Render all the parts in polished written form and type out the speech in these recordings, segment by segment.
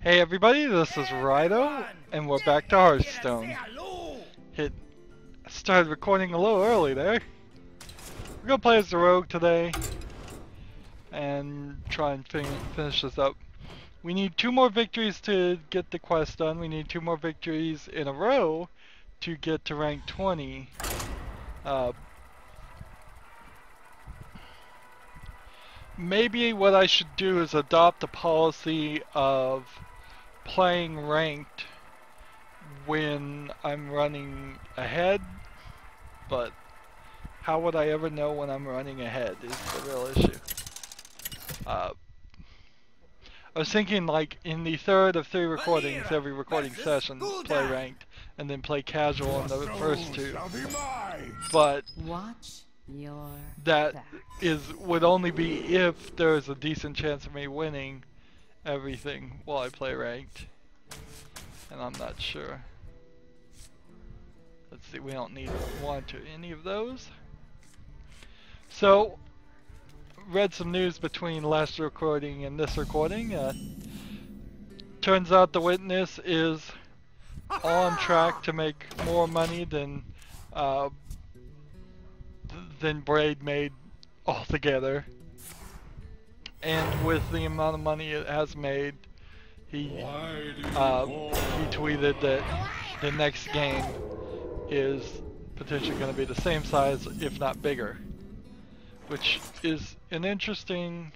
Hey everybody, this is Rydo, and we're back to Hearthstone. Started recording a little early there. We're gonna play as the rogue today, and try and finish this up. We need 2 more victories to get the quest done. We need 2 more victories in a row to get to rank 20. Maybe what I should do is adopt a policy of playing ranked when I'm running ahead, but how would I ever know when I'm running ahead is the real issue. I was thinking like in the third of 3 recordings, every recording session, play ranked, and then play casual in the first 2. But that would only be if there's a decent chance of me winning everything while I play ranked. And I'm not sure. Let's see, we don't want any of those. So, read some news between last recording and this recording. Turns out the Witness is on track to make more money than Braid made altogether. And with the amount of money it has made, he tweeted that the next game is potentially going to be the same size, if not bigger, which is an interesting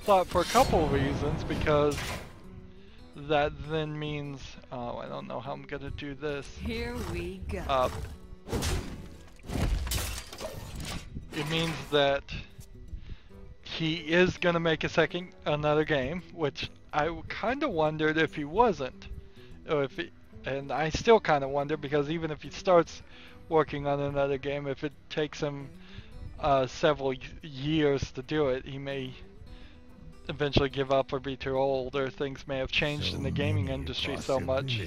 thought for a couple of reasons, because that then means I don't know how I'm going to do this. Here we go. It means that he is going to make another game, which I kind of wondered if he wasn't, or if he, and I still kind of wonder, because even if he starts working on another game, if it takes him several years to do it, he may eventually give up or be too old, or things may have changed in the gaming industry so much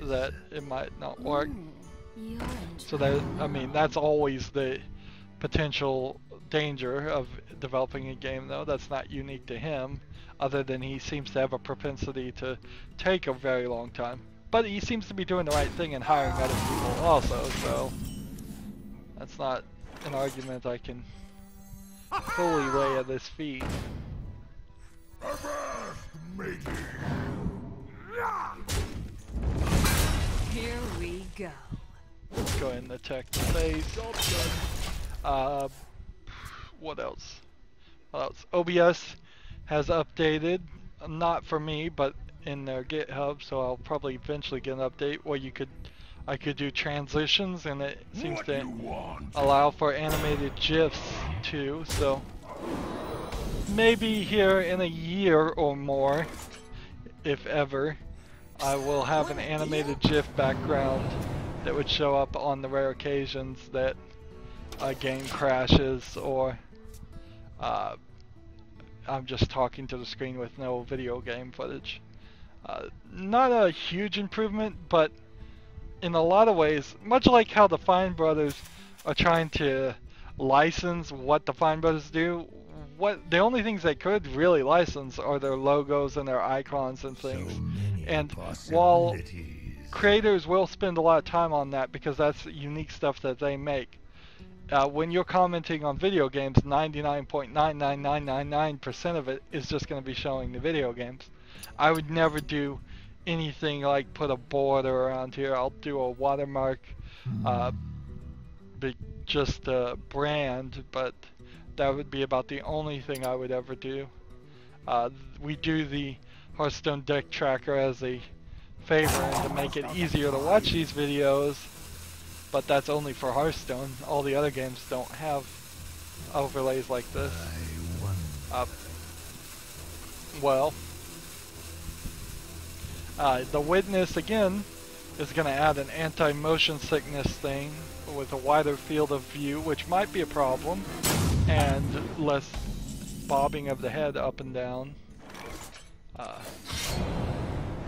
that it might not work. So that, I mean, that's always the potential danger of developing a game, though. That's not unique to him, other than he seems to have a propensity to take a very long time. But he seems to be doing the right thing and hiring other people also, so that's not an argument I can fully lay at his feet. Here we go. Let's go ahead and attack the base. What else? OBS has updated, not for me, but in their GitHub, so I'll probably eventually get an update where I could do transitions, and it seems to allow for animated GIFs too, so maybe here in a year or more, if ever, I will have an animated GIF background that would show up on the rare occasions that a game crashes, or I'm just talking to the screen with no video game footage. Not a huge improvement, but in a lot of ways, much like how the Fine Brothers are trying to license what the Fine Brothers do, the only things they could really license are their logos and their icons and things. And while creators will spend a lot of time on that because that's unique stuff that they make, when you're commenting on video games, 99.99999% of it is just going to be showing the video games. I would never do anything like put a border around here. I'll do a watermark, just a brand, but that would be about the only thing I would ever do. We do the Hearthstone deck tracker as a favor and to make it easier to watch these videos, but that's only for Hearthstone. All the other games don't have overlays like this. The Witness, again, is going to add an anti-motion sickness thing with a wider field of view, which might be a problem, and less bobbing of the head up and down,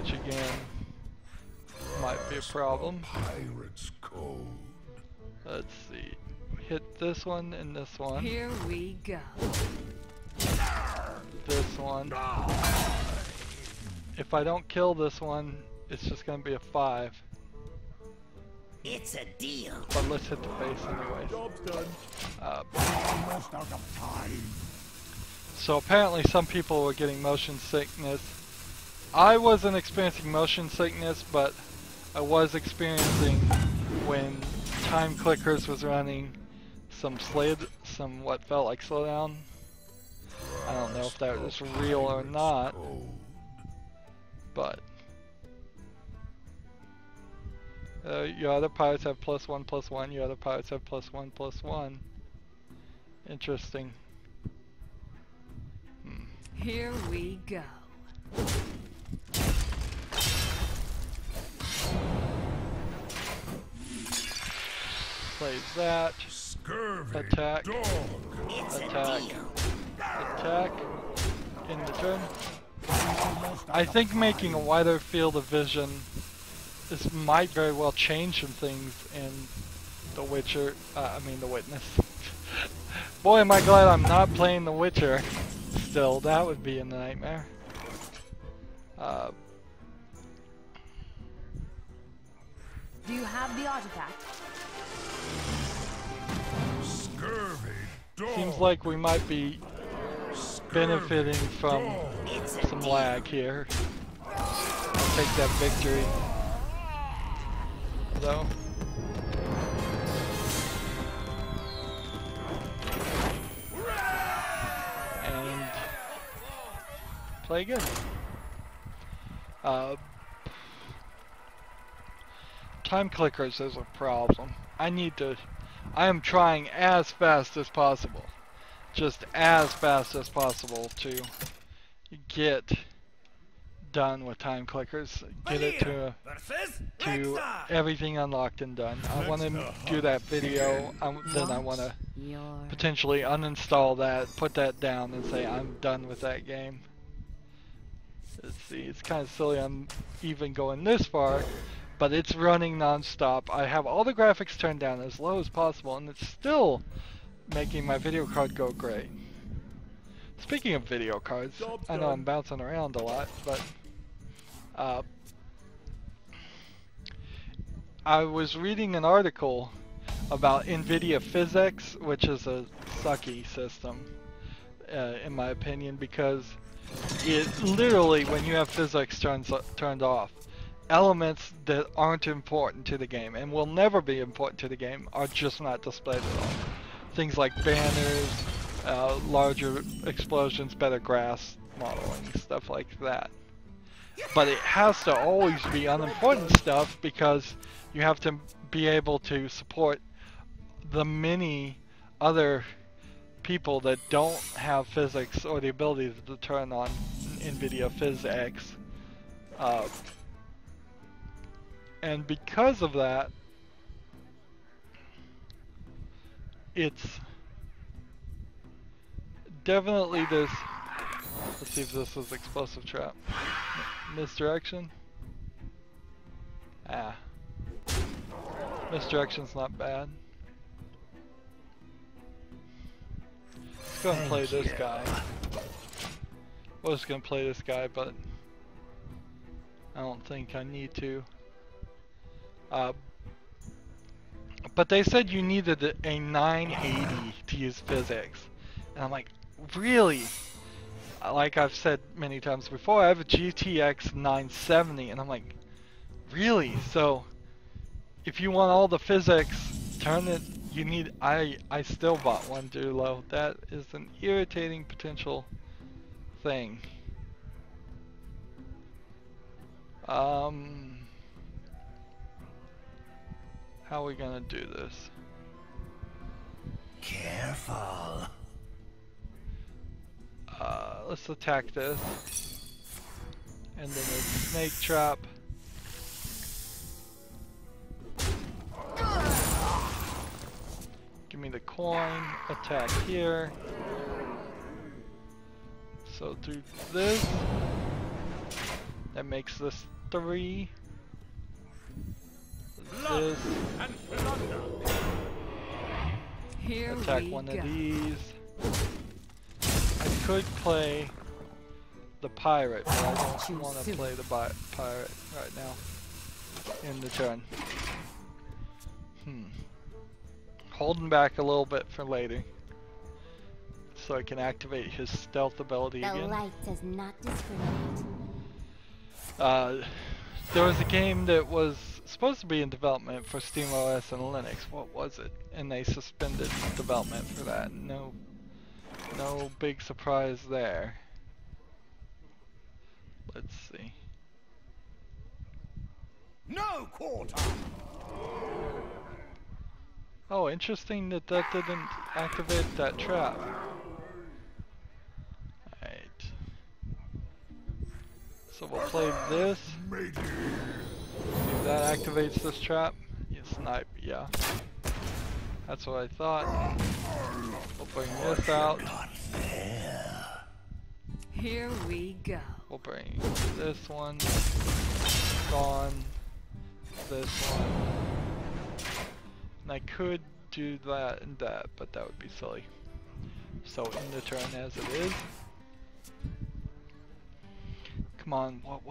which again might be a problem. Let's see, hit this one and this one. Here we go. This one. if I don't kill this one, it's just gonna be a 5. It's a deal. But let's hit the face anyways. Job's done. Almost out of time. So apparently some people were getting motion sickness. I wasn't experiencing motion sickness, but I was experiencing when time clickers was running some what felt like slowdown. I don't know if that was real or not, but your other pirates have +1/+1. Your other pirates have +1/+1. Interesting. Here we go. Plays that. Scurvy Attack. dog. It's a Attack. deal. Attack. In the turn. I think making a wider field of vision might very well change some things in The Witcher. The Witness. Boy, am I glad I'm not playing The Witcher. Still, that would be a nightmare. Do you have the artifact? Scurvy dog. Seems like we might be benefiting from It's a some deal. lag here. I'll take that victory. Though. And play again. Time clickers is a problem. I am trying as fast as possible. Just as fast as possible to get done with time clickers. Get it to everything unlocked and done. I want to do that video, then I want to potentially uninstall that, put that down and say I'm done with that game. Let's see, it's kind of silly I'm even going this far, but it's running non-stop. I have all the graphics turned down as low as possible and it's still making my video card go great. Speaking of video cards, I know I'm bouncing around a lot, but I was reading an article about NVIDIA physics, which is a sucky system, in my opinion, because it literally, when you have physics turned off, elements that aren't important to the game and will never be important to the game are just not displayed at all. Things like banners, larger explosions, better grass modeling, stuff like that. But it has to always be unimportant stuff because you have to be able to support the many other people that don't have physics or the ability to turn on NVIDIA PhysX. And because of that, it's definitely this. Let's see if this is explosive trap. Misdirection. Misdirection's not bad. Let's go and play this guy. I was gonna play this guy, but I don't think I need to. But they said you needed a 980 to use physics. And I'm like, really? Like I've said many times before, I have a GTX 970 and I'm like, really? So if you want all the physics, turn it, you need, I still bought one too low. That is an irritating potential thing. How are we gonna do this? Careful. Let's attack this. And then a snake trap. Give me the coin, attack here. So do this. That makes this 3. This. Here Attack we one go. of these. I could play the pirate, but I don't want to play the pirate right now in the turn. Holding back a little bit for later, so I can activate his stealth ability The again. light does not discriminate. There was a game that was supposed to be in development for SteamOS and Linux. What was it? And they suspended development for that. No big surprise there. Let's see. No quarter. Oh, interesting that that didn't activate that trap. Alright. So we'll play this. See if that activates this trap. You snipe, yeah. That's what I thought. We'll bring this out. Here we go. We'll bring this one. Gone. This one. And I could do that and that, but that would be silly. So in the turn as it is. Come on, what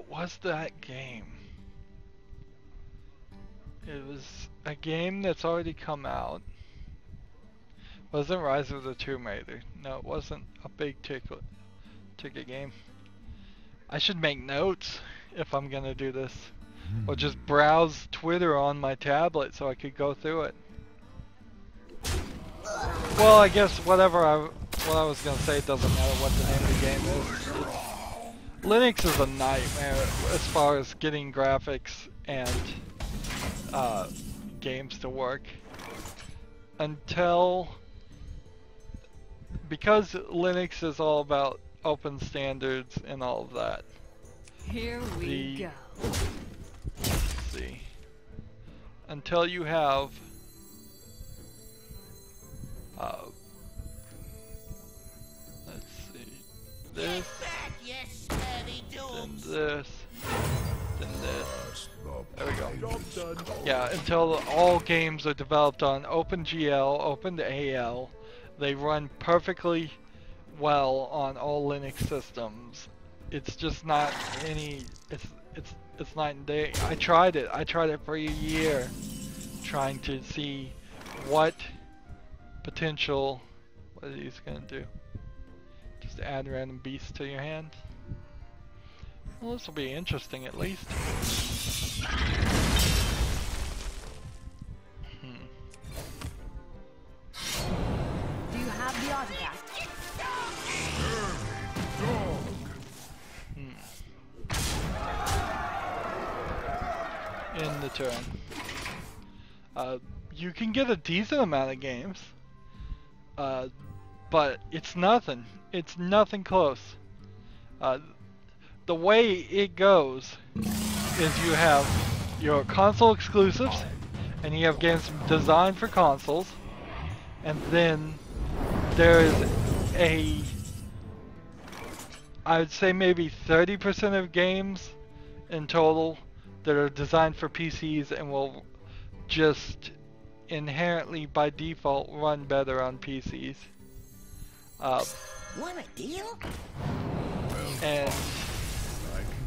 was that game? It was a game that's already come out. Wasn't Rise of the Tomb Raider. No, it wasn't a big ticket game. I should make notes if I'm gonna do this. Or just browse Twitter on my tablet so I could go through it. Well, I guess what I was gonna say, it doesn't matter what the name of the game is. Linux is a nightmare as far as getting graphics and games to work. Because Linux is all about open standards and all of that. Here we go. Let's see. Until you have let's see, this, then this, then this. There we go. Yeah, until all games are developed on OpenGL, OpenAL, they run perfectly well on all Linux systems. It's just not any. It's night and day. I tried it for a year, trying to see what potential. What are these gonna do? Just add random beasts to your hand. Well, this will be interesting at least. Do you have the artifact? In the turn. You can get a decent amount of games, but it's nothing. It's nothing close. The way it goes is you have your console exclusives, and you have games designed for consoles, and then there is I would say maybe 30% of games in total that are designed for PCs and will just inherently by default run better on PCs. Want a deal? And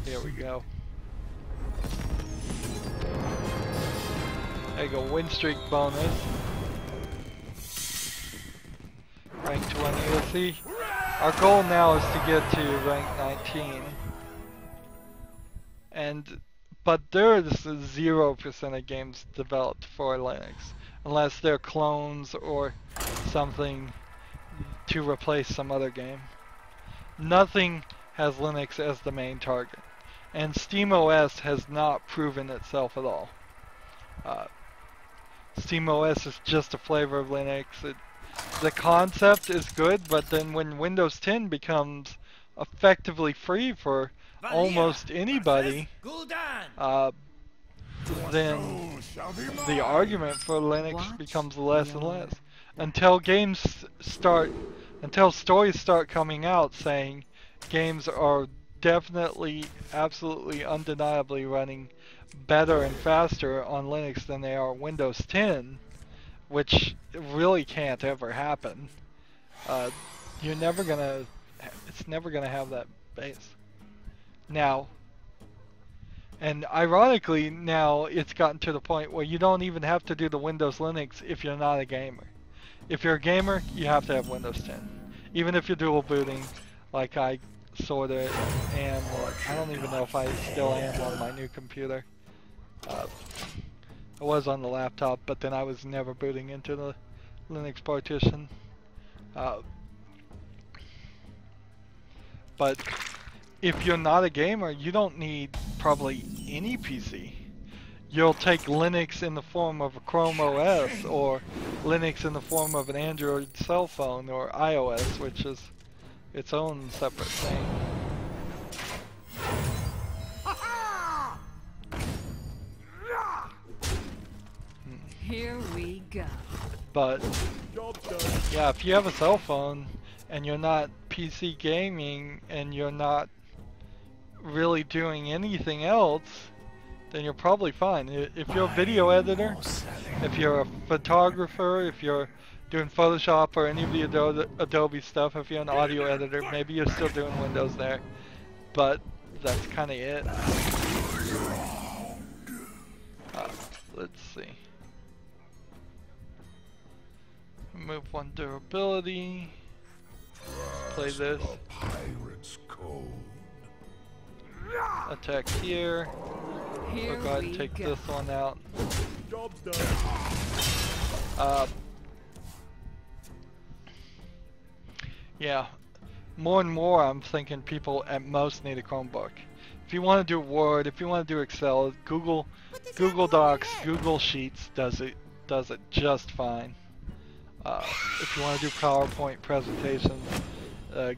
here we go. There you go, win streak bonus. Rank 20, let's see. Our goal now is to get to rank 19. But there is 0% of games developed for Linux, unless they're clones or something to replace some other game. Nothing has Linux as the main target, and SteamOS has not proven itself at all. SteamOS is just a flavor of Linux. The concept is good, but then when Windows 10 becomes effectively free for almost anybody, then the argument for Linux becomes less and less. Until stories start coming out saying games are definitely, absolutely, undeniably running better and faster on Linux than they are Windows 10, which really can't ever happen. It's never gonna have that base. Now, and ironically, now it's gotten to the point where you don't even have to do the Windows Linux if you're not a gamer. If you're a gamer, you have to have Windows 10. Even if you're dual booting, like I sorta am, or I don't even know if I still am on my new computer. I was on the laptop, but then I was never booting into the Linux partition. But if you're not a gamer, you don't need probably any PC. You'll take Linux in the form of a Chrome OS, or Linux in the form of an Android cell phone, or iOS, which is its own separate thing. Here we go. But yeah, if you have a cell phone and you're not PC gaming and you're not really doing anything else, then you're probably fine. If you're a video editor, if you're a photographer, if you're doing Photoshop or any of the Adobe stuff, if you're an audio editor, maybe you're still doing Windows there. But that's kind of it. Let's see. Move one durability. Play this. Pirate's code. Attack here. Here We'll go ahead and we take go. this one out. Job's done. Yeah, more and more I'm thinking people at most need a Chromebook. If you want to do Word, if you want to do Excel, Google Docs, Google Sheets does it just fine. If you want to do PowerPoint presentations,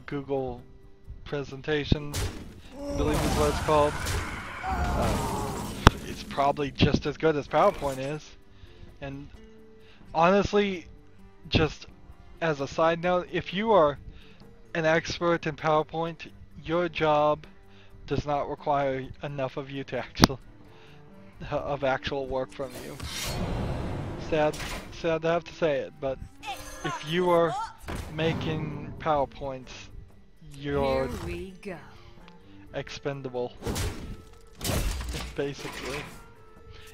Google Presentations, I believe is what it's called. It's probably just as good as PowerPoint is. And honestly, just as a side note, if you are an expert in PowerPoint, your job does not require enough of you to actual work from you. Sad to have to say it, but if you are making PowerPoints, you're Here we go. expendable. Basically,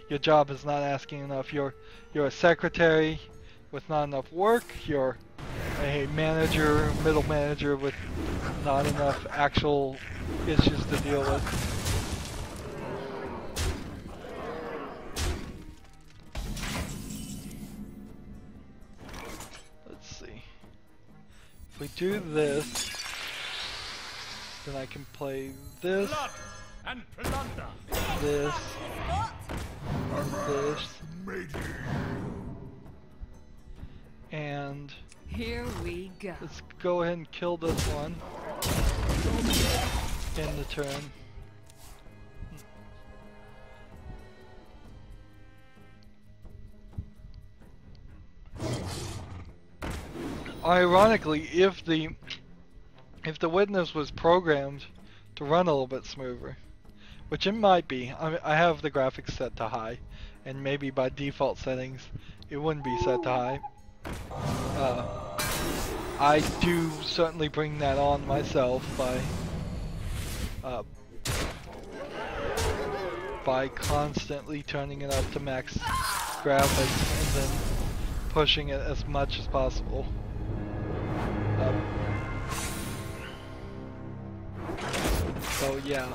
your job is not asking enough. You're a secretary with not enough work. You're a manager, middle manager with not enough actual issues to deal with. Let's see. If we do this, then I can play this, Blood and plunder. this, and this, and Here we go. let's go ahead and kill this one in the turn. Ironically, if the Witness was programmed to run a little bit smoother, which it might be. I have the graphics set to high, and maybe by default settings it wouldn't be set to high. I do certainly bring that on myself by constantly turning it up to max graphics and then pushing it as much as possible. So yeah.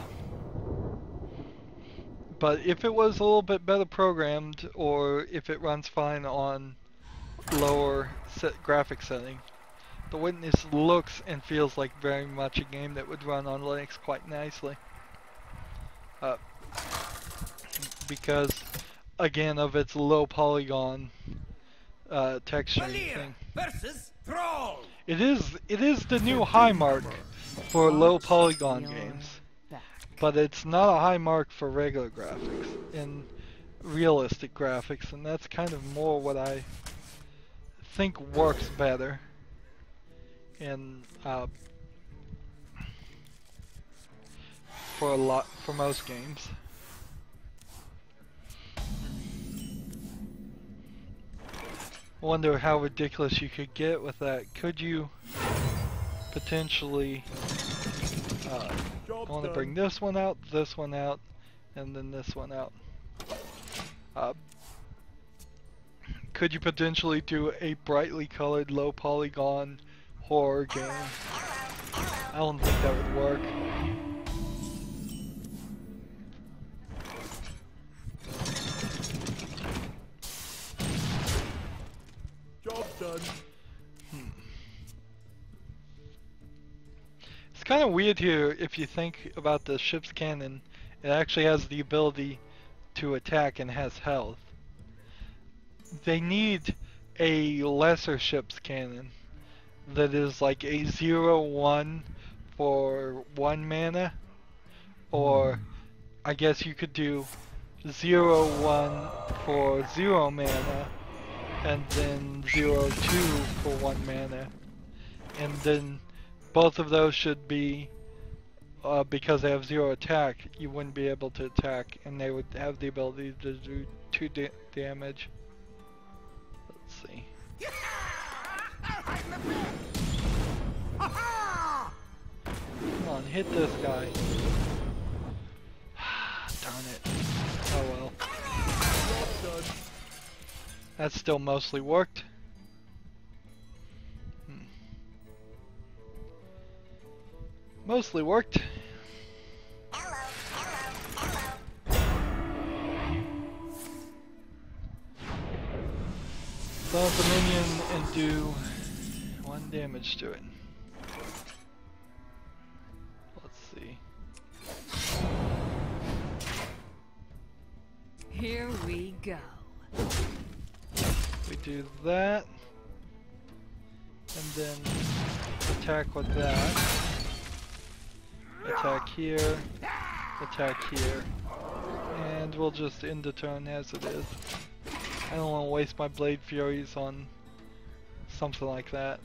But if it was a little bit better programmed, or if it runs fine on lower graphic setting, the Witness looks and feels like very much a game that would run on Linux quite nicely. Because, again, of its low polygon texture thing. Versus Thrall. It is the new high mark for low polygon games. But it's not a high mark for regular graphics and realistic graphics, and that's kind of more what I think works better in for most games. Wonder how ridiculous you could get with that. Could you potentially I Job's want to done. bring this one out, and then this one out. Could you potentially do a brightly colored, low polygon horror game? I don't think that would work. Job's done. It's kind of weird here if you think about the ship's cannon. It actually has the ability to attack and has health. They need a lesser ship's cannon that is like a 0-1 for 1 mana, or I guess you could do 0-1 for 0 mana and then 0-2 for 1 mana, and then both of those should be because they have 0 attack, you wouldn't be able to attack, and they would have the ability to do 2 damage. Let's see. Come on, hit this guy. Darn it. Oh well. Job's done. That still mostly worked. Mostly worked. Summon the minion and do 1 damage to it. Let's see. Here we go. We do that, and then attack with that. Attack here, attack here, and we'll just end the turn as it is. I don't want to waste my Blade Furies on something like that.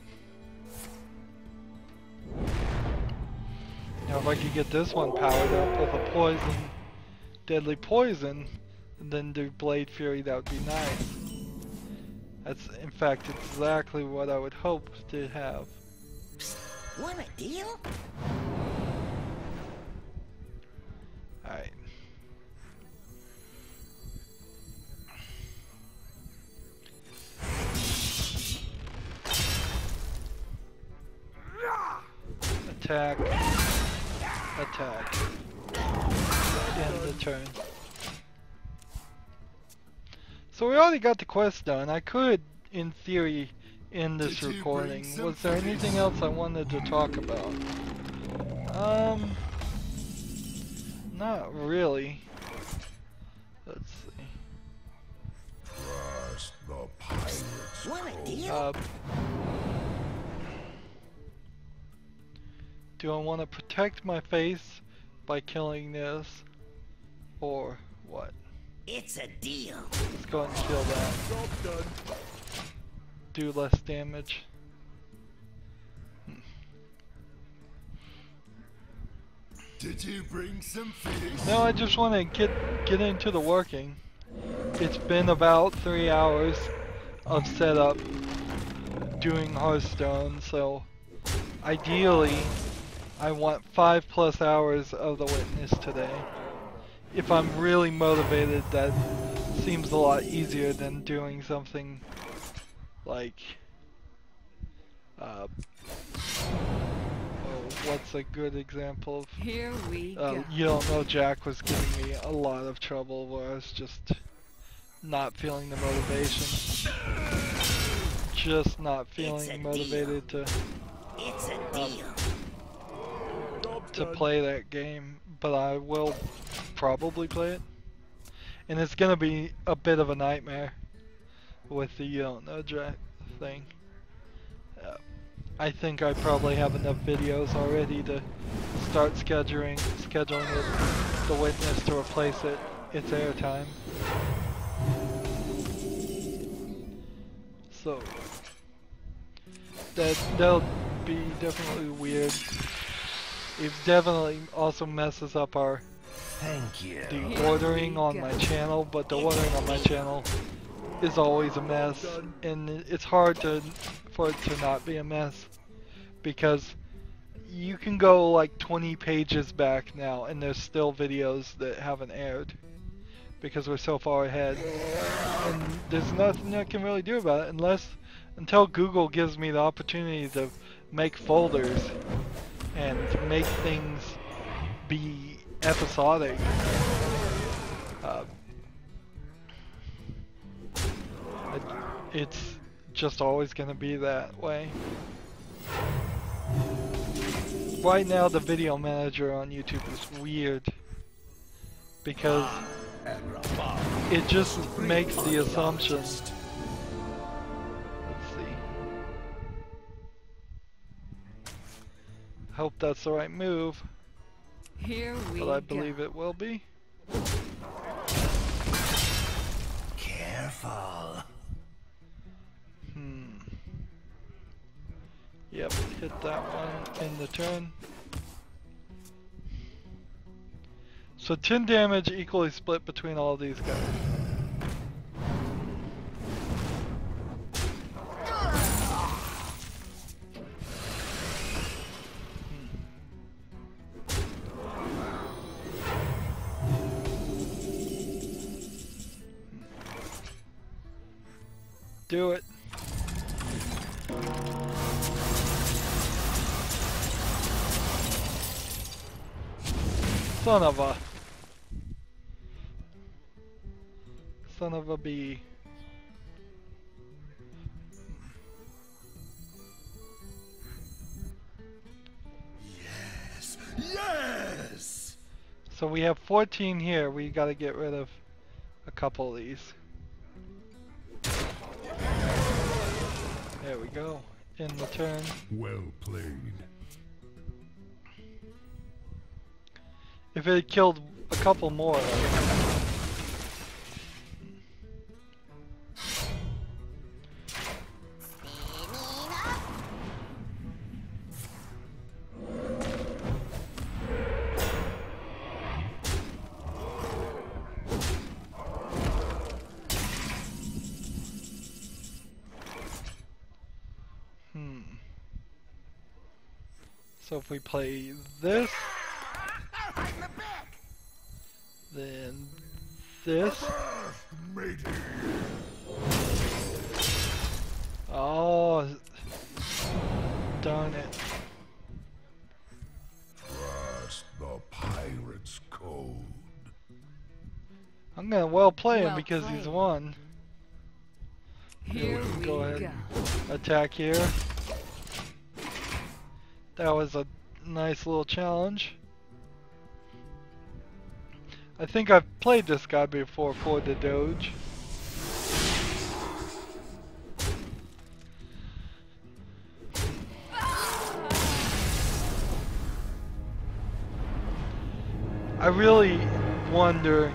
Now if I could get this one powered up with a poison, deadly poison, and then do Blade Fury, that would be nice. That's in fact exactly what I would hope to have. Want a deal? Alright. Attack. Attack. End the turn. So we already got the quest done. I could, in theory, end this Did you recording. bring some Was there anything else I wanted to talk about? Not really. Let's see. Trust the pirates. Want a deal? Do I want to protect my face by killing this, or what? It's a deal. Let's go ahead and kill that. Job's done. Do less damage. Did you bring some fish? No, I just want to get into the working. It's been about 3 hours of setup doing Hearthstone, so ideally I want 5+ hours of the witness today. If I'm really motivated, that seems a lot easier than doing something like what's a good example of Here we go. You Don't Know Jack was giving me a lot of trouble where I was just not feeling the motivation. Just not It's a feeling motivated It's a deal. Job's to done. play that game, but I will probably play it. And it's gonna be a bit of a nightmare with the You Don't Know Jack thing. I think I probably have enough videos already to start scheduling the witness to replace its airtime. So that'll be definitely weird. It definitely also messes up Thank you. the ordering on my channel, but the ordering on my channel is always a mess, and it's hard for it to not be a mess, because you can go like 20 pages back now, and there's still videos that haven't aired because we're so far ahead. And there's nothing I can really do about it until Google gives me the opportunity to make folders and make things be episodic. It's just always going to be that way. Right now the video manager on YouTube is weird because it just makes the assumption. Let's see. Hope that's the right move. Here we But I believe it will be. Careful. Yep, hit that one in the turn. So 10 damage equally split between all of these guys. Do it. Son of a bee. Yes! Yes! So we have 14 here. We gotta get rid of a couple of these. There we go. In the turn. Well played. If it had killed a couple more, So if we play this, then this. Oh, darn it. Trust the pirate's code. I'm gonna well play him Well because he's played. won. Here we can we go ahead go. and attack here. That was a nice little challenge. I think I've played this guy before for the Doge. I really wonder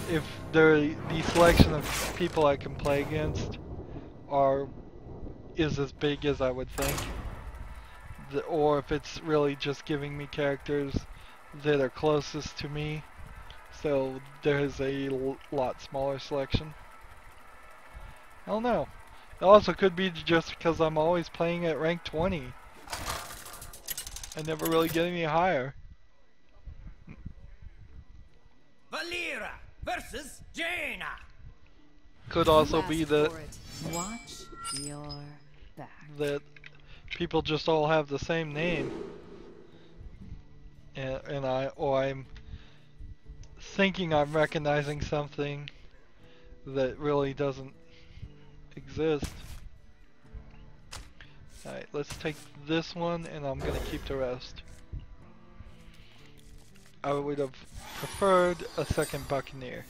if the selection of people I can play against is as big as I would think. Or if it's really just giving me characters that are closest to me, so there's a lot smaller selection. I don't know. It also could be just because I'm always playing at rank 20. I never really get any higher. Valera versus Jaina. Could also You be asked that for it. Watch your back. that people just all have the same name, and I'm thinking I'm recognizing something that really doesn't exist. Alright, let's take this one, and I'm gonna keep the rest. I would have preferred a second Buccaneer.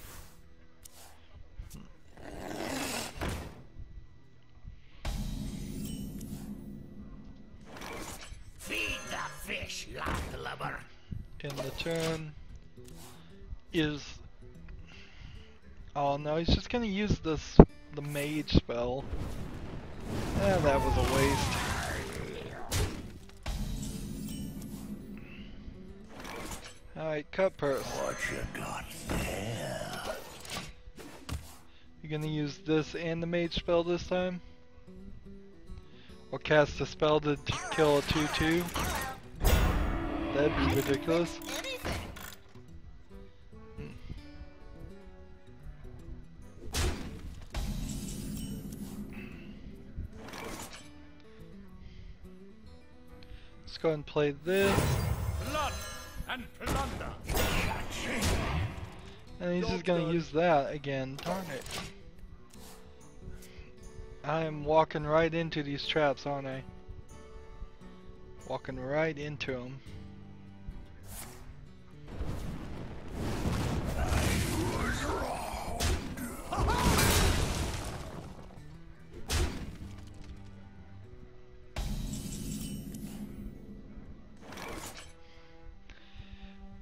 Feed the fish, landlubber. In the turn is... Oh no, he's just gonna use the mage spell. Eh, that was a waste. Alright, cut purse. What you got there? You're gonna use this and the mage spell this time? Or cast a spell to kill a 2/2? That'd be ridiculous. Let's go ahead and play this. Blood and plunder. And he's just gonna use that again. Darn it. I am walking right into these traps, aren't I? Walking right into them.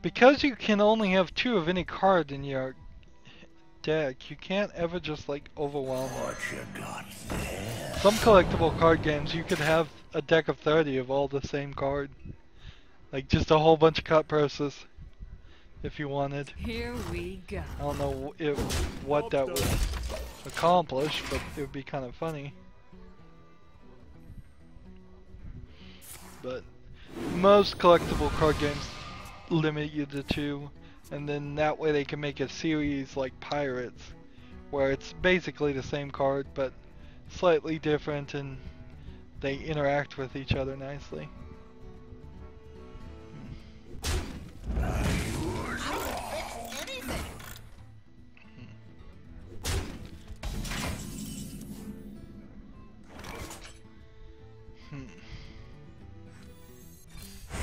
Because you can only have 2 of any card in your deck, you can't ever just like overwhelm it. Some collectible card games you could have a deck of 30 of all the same card. Like just a whole bunch of cut purses if you wanted. Here we go. I don't know what that would accomplish, but it would be kind of funny. But most collectible card games limit you to 2, and then that way they can make a series like Pirates, where it's basically the same card but slightly different and they interact with each other nicely.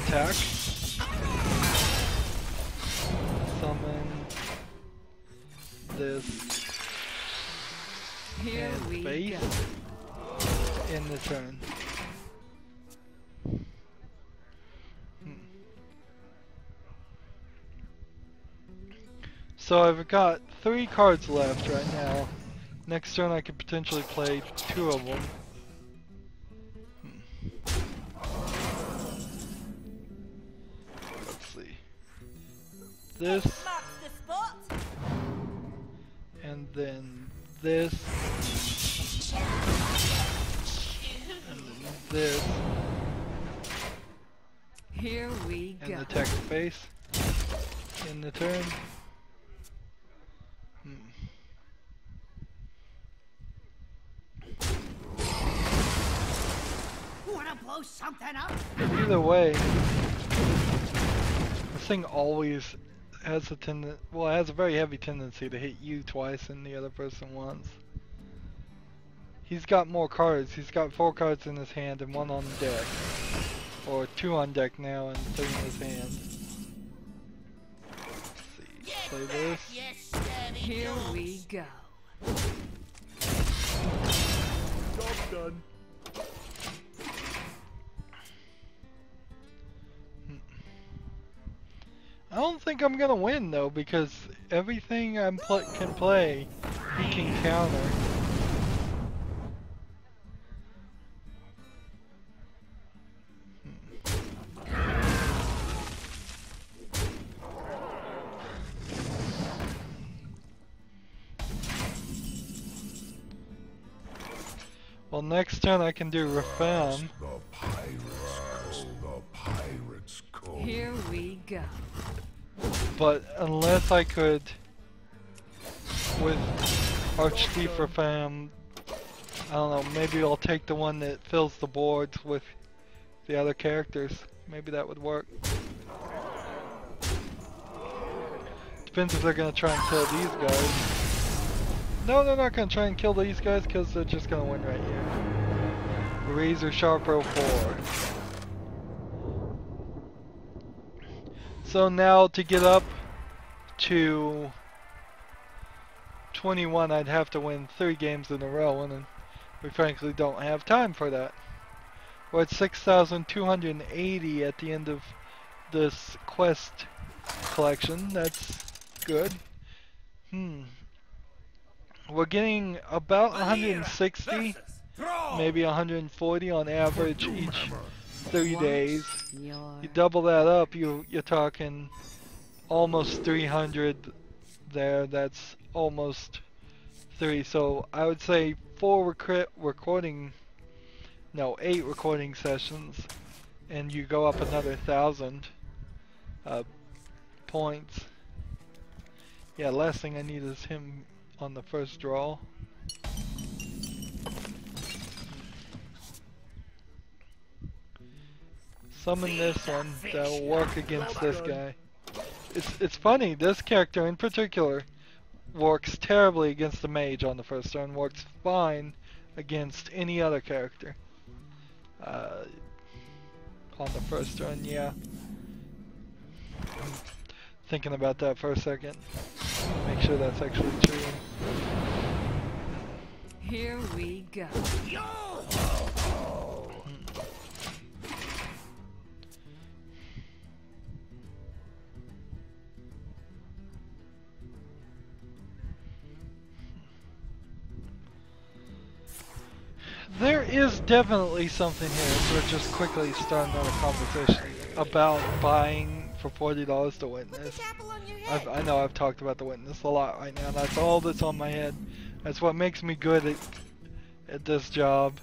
Attack. Summon this Here and we face go. in the turn. So I've got 3 cards left right now. Next turn I could potentially play 2 of them. Let's see. This. And then this. And then this. Here we And go. attack the face in the turn. Wanna blow something up? Either way, this thing always has a well, it has a very heavy tendency to hit you twice than the other person once. He's got more cards. He's got 4 cards in his hand and 1 on deck. Or 2 on deck now and 3 in his hand. Let's see. Play this. Here we go. Job done. I don't think I'm gonna win though, because everything I can play, he can counter. Well, next turn I can do Reform. The pirate's code. Here we go. But unless I could, with Archdief Reform, I don't know, maybe I'll take the one that fills the boards with the other characters. Maybe that would work. Depends if they're gonna try and kill these guys. No, they're not gonna try and kill these guys because they're just gonna win right here. Razor Sharp 04. So now to get up to 21, I'd have to win 3 games in a row, and we frankly don't have time for that. We're at 6,280 at the end of this quest collection. That's good. We're getting about 160, maybe 140 on average each 3 days. You double that up, you're talking almost 300 there. That's almost 3. So I would say 8 recording sessions, and you go up another 1,000. points. Yeah, last thing I need is him on the first draw. Summon this one, that'll work against this guy. It's funny, this character in particular works terribly against the mage on the first turn, works fine against any other character. On the first turn, yeah. Thinking about that for a second. Make sure that's actually true. Here we go. There is definitely something here, so we're just quickly starting on a conversation about buying for $40 to witness. I know I've talked about the witness a lot right now, that's all that's on my head. That's what makes me good at this job,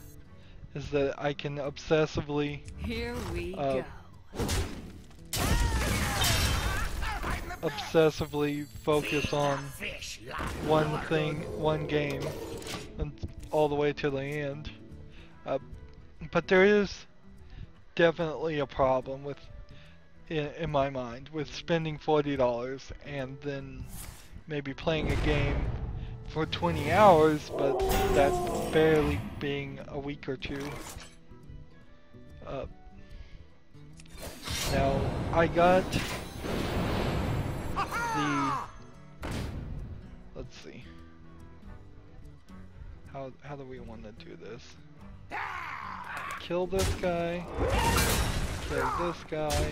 is that I can obsessively Here we go. obsessively focus on one thing, one game, and all the way to the end. But there is definitely a problem with, in my mind, with spending $40 and then maybe playing a game for 20 hours, but that barely being a week or two. Now, I got the, let's see, how do we want to do this? Kill this guy, kill this guy,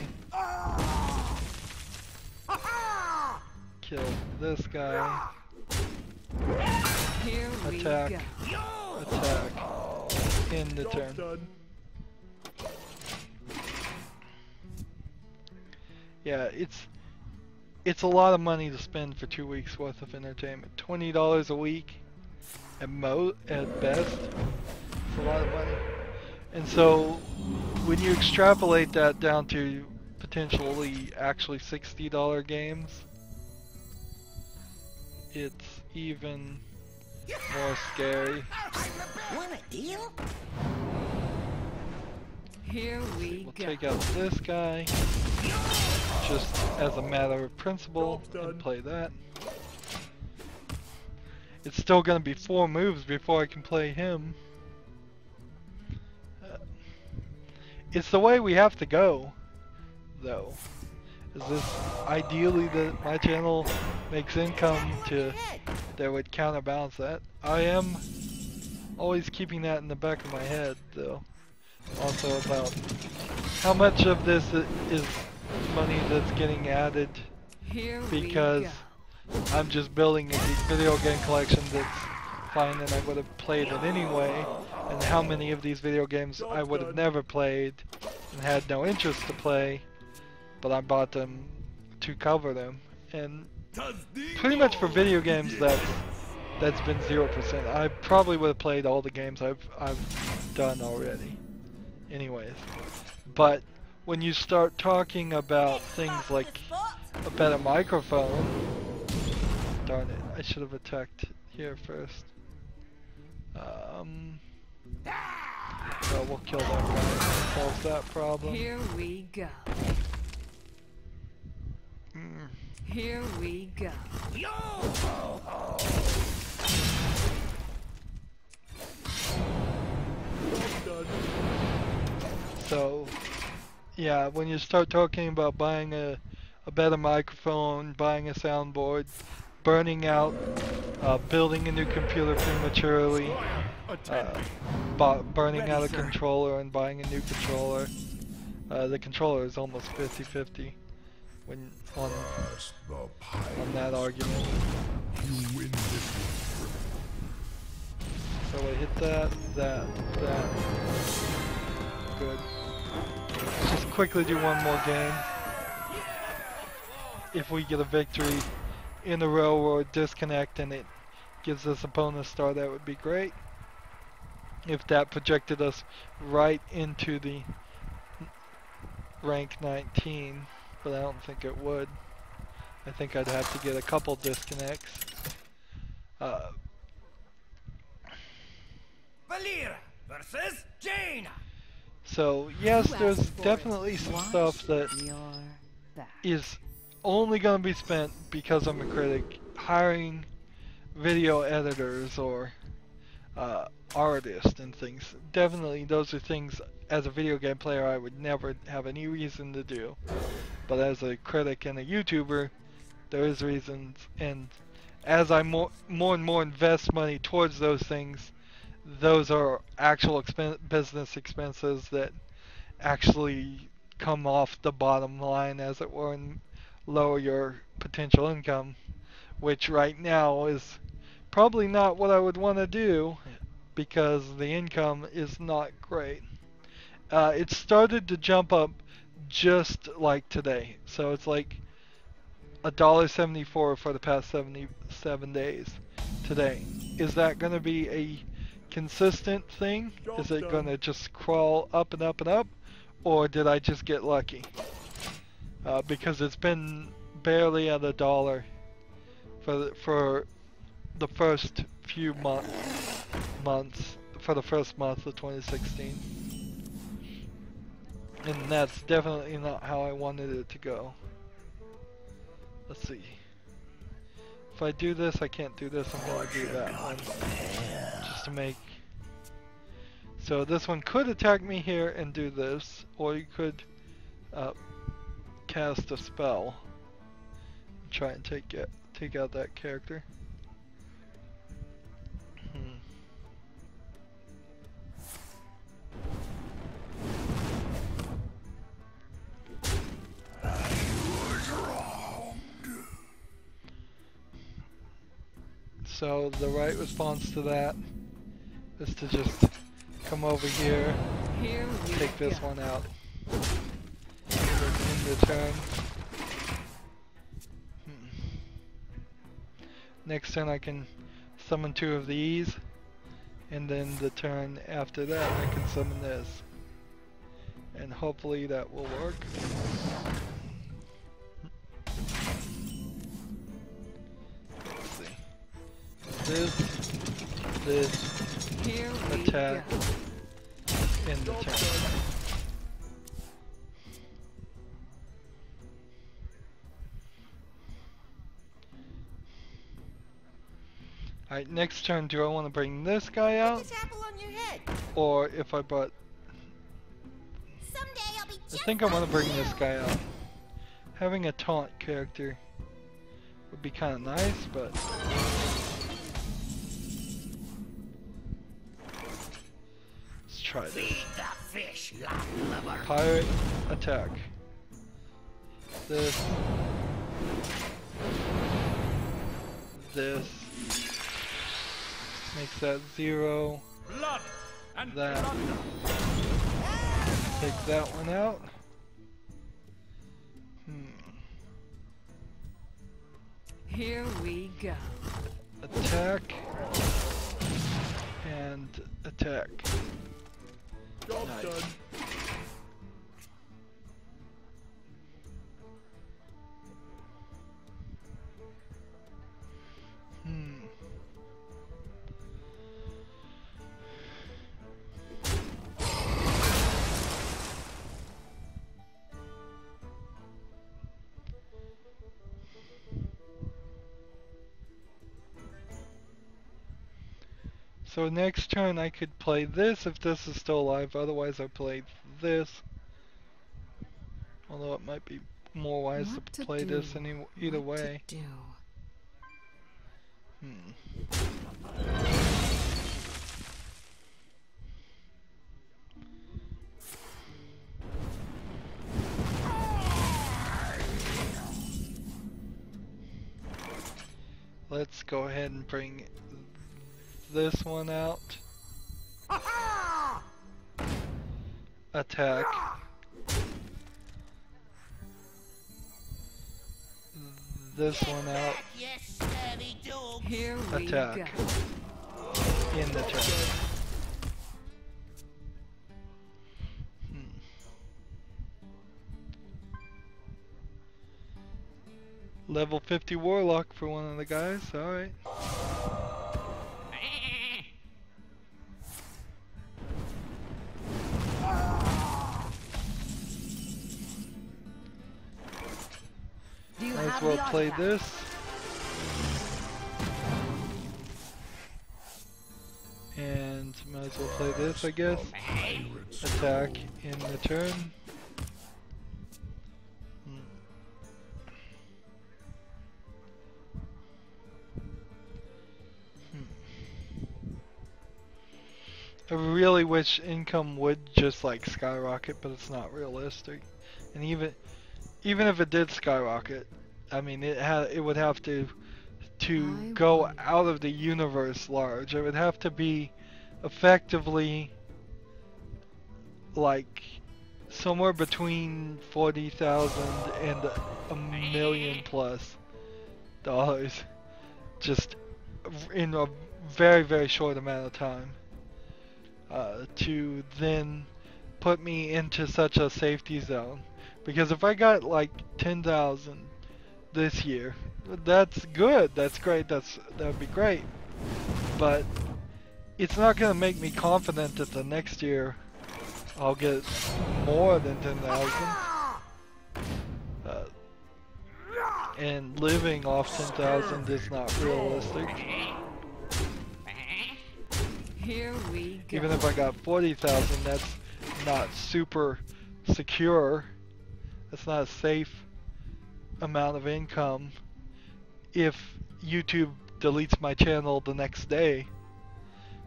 kill this guy, Here we attack, go. attack, end the turn. Done. Yeah, it's a lot of money to spend for 2 weeks worth of entertainment. $20 a week at best. It's a lot of money. And so when you extrapolate that down to potentially actually $60 games, it's even more scary. Want a deal? Here we We'll go. take out this guy just as a matter of principle Job's done. and play that. It's still going to be 4 moves before I can play him. It's the way we have to go, though. Is this ideally that my channel makes income that would counterbalance that? I am always keeping that in the back of my head, though. Also about how much of this is money that's getting added Here because we go. I'm just building a video game collection that's fine and I would have played it anyway, and how many of these video games I would have never played and had no interest to play, but I bought them to cover them. And pretty much for video games that's been 0%. I probably would have played all the games I've done already anyways. But when you start talking about things like a better microphone, darn it, I should have attacked here first. Well, we'll kill that guy. Solves that problem. Here we go. Here we go. So, yeah, when you start talking about buying a better microphone, buying a soundboard, burning out, building a new computer prematurely, burning out a controller and buying a new controller, the controller is almost 50-50 when on that argument. You win this one. So I hit that. Good. Let's just quickly do one more game. If we get a victory in a row or a disconnect and it gives this opponent a star, that would be great. If that projected us right into the rank 19, but I don't think it would. I think I'd have to get a couple disconnects. Valir versus Jaina. So yes, You there's asked for definitely it. some Watch stuff that your back. is only going to be spent because I'm a critic, hiring video editors or artists and things. Definitely those are things as a video game player I would never have any reason to do. But as a critic and a YouTuber, there is reasons, and as I more and more invest money towards those things, those are actual business expenses that actually come off the bottom line, as it were, and lower your potential income, which right now is probably not what I would want to do because the income is not great. It started to jump up just like today, so it's like $1.74 for the past 77 days today. Is that going to be a consistent thing? Is it going to just crawl up and up and up? Or did I just get lucky? Because it's been barely at $1 for the first few months, for the first month of 2016. And that's definitely not how I wanted it to go. Let's see. If I do this, I can't do this. I'm going to do that one. Just to make... So this one could attack me here and do this. Or you could cast a spell. Try and take out that character. So the right response to that is to just come over here, take this one out, in the turn. Next turn I can summon 2 of these, and then the turn after that I can summon this. And hopefully that will work. This attack in the turn. Alright, next turn, do I want to bring this guy out? Put this apple on your head. Or if I brought... Someday I'll be I just think I want like to bring you. this guy out. Having a taunt character would be kind of nice, but... Let's try this. Feed the fish, landlubber. Pirate attack. This. Makes that 0. Blood and That. plunder. Take that one out. Here we go. Attack. And attack. Job Nice. done. So next turn I could play this if this is still alive, otherwise I play this. Although it might be more wise What to play this either What way. to do? Let's go ahead and bring this one out. Attack. This one out. Yes, savvy dog. Here we Attack. go. In the turn. Level 50 Warlock for one of the guys, alright. Do you Might as have well the play artifact? this. And might as well play this, I guess. Attack in the turn. I really wish income would just like skyrocket, but it's not realistic. And even if it did skyrocket, I mean it would have to go out of the universe large. It would have to be effectively like somewhere between 40,000 and $1 million plus dollars, just in a very, very short amount of time, to then put me into such a safety zone. Because if I got like 10,000 this year, that's good, that's great, that would be great, but it's not going to make me confident that the next year I'll get more than 10,000. And living off 10,000 is not realistic. Here we go. Even if I got 40,000, that's not super secure. That's not a safe amount of income. If YouTube deletes my channel the next day,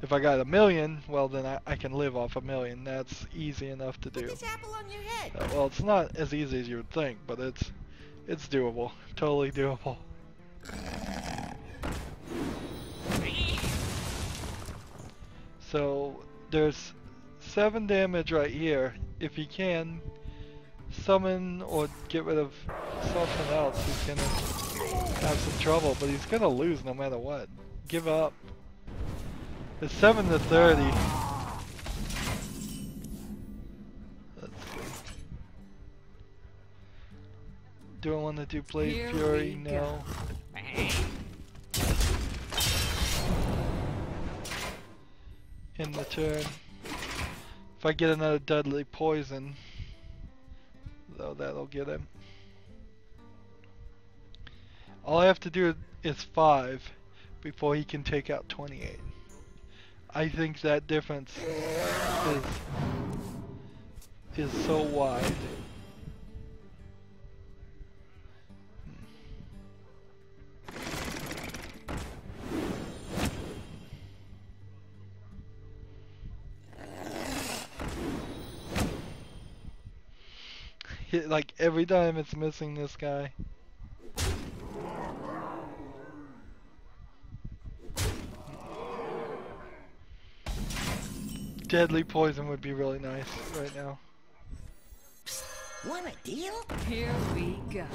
if I got $1 million, well then I can live off $1 million. That's easy enough to do. This apple on your head. Well, it's not as easy as you would think, but it's doable. Totally doable. So there's 7 damage right here. If he can summon or get rid of something else, he's gonna have some trouble, but he's gonna lose no matter what. Give up. It's 7 to 30. Let's see. Do I want to do Blade Here Fury? we No. In the turn. If I get another Deadly Poison, though, that'll get him. All I have to do is 5 before he can take out 28. I think that difference is so wide. Like every time it's missing this guy. Deadly Poison would be really nice right now. Want a deal? Here we go.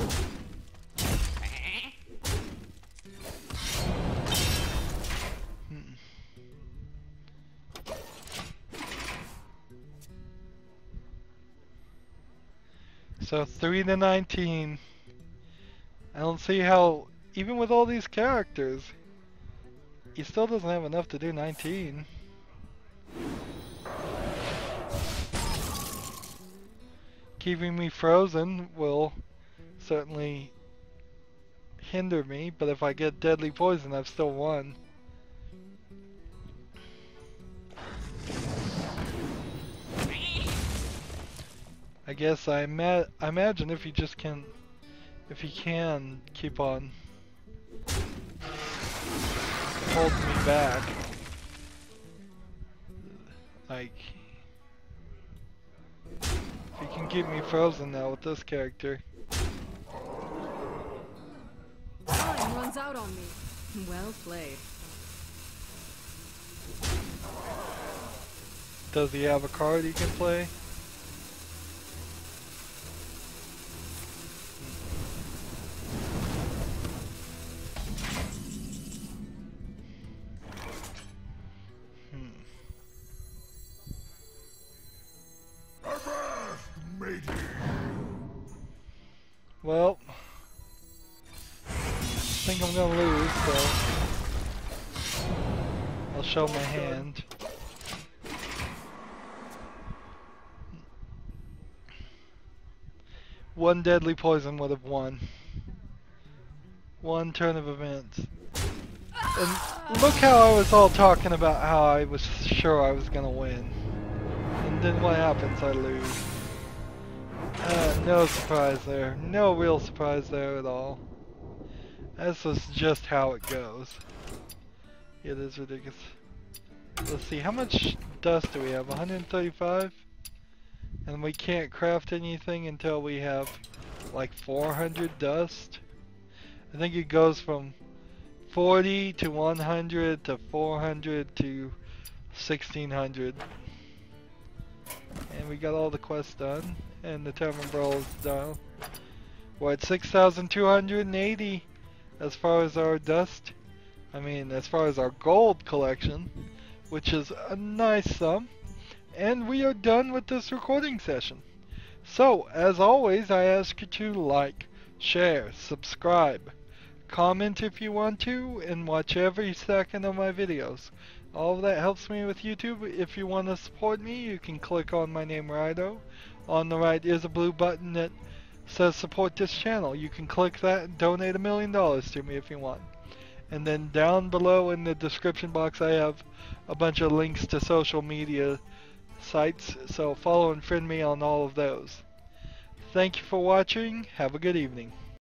So 3 to 19. I don't see how, even with all these characters, he still doesn't have enough to do 19. Keeping me frozen will certainly hinder me, but if I get Deadly Poison, I've still won. I guess I imagine if he can keep on holding me back, like if he can keep me frozen now with this character. Time runs out on me. Well played. Does he have a card he can play? Well, think I'm gonna lose, so I'll show my hand. One deadly poison would have won. One turn of events. And look how I was all talking about how I was sure I was gonna win. And then what happens? I lose. No surprise there. No real surprise there at all. This is just how it goes. It is ridiculous. Let's see, how much dust do we have? 135? And we can't craft anything until we have like 400 dust. I think it goes from 40 to 100 to 400 to 1600. And we got all the quests done, and the Tavern Brawl is done. We're at 6,280 as far as our dust. I mean, as far as our gold collection, which is a nice sum. And we are done with this recording session. So, as always, I ask you to like, share, subscribe, comment if you want to, and watch every second of my videos. All of that helps me with YouTube. If you want to support me, you can click on my name, Rydo. On the right is a blue button that says support this channel. You can click that and donate $1 million to me if you want. And then down below in the description box I have a bunch of links to social media sites, so follow and friend me on all of those. Thank you for watching. Have a good evening.